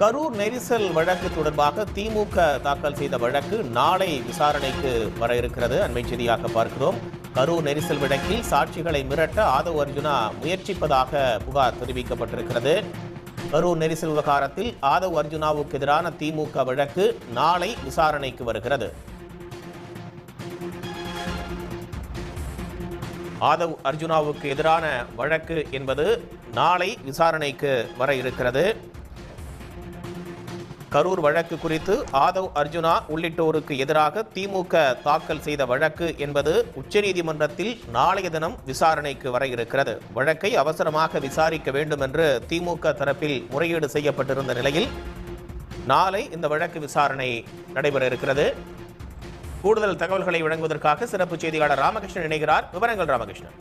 கரூர் நெரிசல் வழக்கு தொடர்பாக திமுக தாக்கல் செய்த வழக்கு நாளை விசாரணைக்கு வர இருக்கிறது. அண்மை செய்தியாக பார்க்கிறோம். கரூர் நெரிசல் வழக்கில் சாட்சிகளை மிரட்ட ஆதவ் அர்ஜுனா முயற்சிப்பதாக புகார் தெரிவிக்கப்பட்டிருக்கிறது. கரூர் நெரிசல் விவகாரத்தில் ஆதவ் அர்ஜுனாவுக்கு எதிரான திமுக வழக்கு நாளை விசாரணைக்கு வருகிறது. ஆதவ் அர்ஜுனாவுக்கு எதிரான வழக்கு என்பது நாளை விசாரணைக்கு வர இருக்கிறது. கரூர் வழக்கு குறித்து ஆதவ் அர்ஜுனா உள்ளிட்டோருக்கு எதிராக திமுக தாக்கல் செய்த வழக்கு என்பது உச்சநீதிமன்றத்தில் நாளைய தினம் விசாரணைக்கு வர இருக்கிறது. வழக்கை அவசரமாக விசாரிக்க வேண்டும் என்று திமுக தரப்பில் முறையீடு செய்யப்பட்டிருந்த நிலையில் நாளை இந்த வழக்கு விசாரணை நடைபெற இருக்கிறது. கூடுதல் தகவல்களை வழங்குவதற்காக சிறப்பு செய்தியாளர் ராமகிருஷ்ணன் இணைகிறார். விவரங்கள் ராமகிருஷ்ணன்.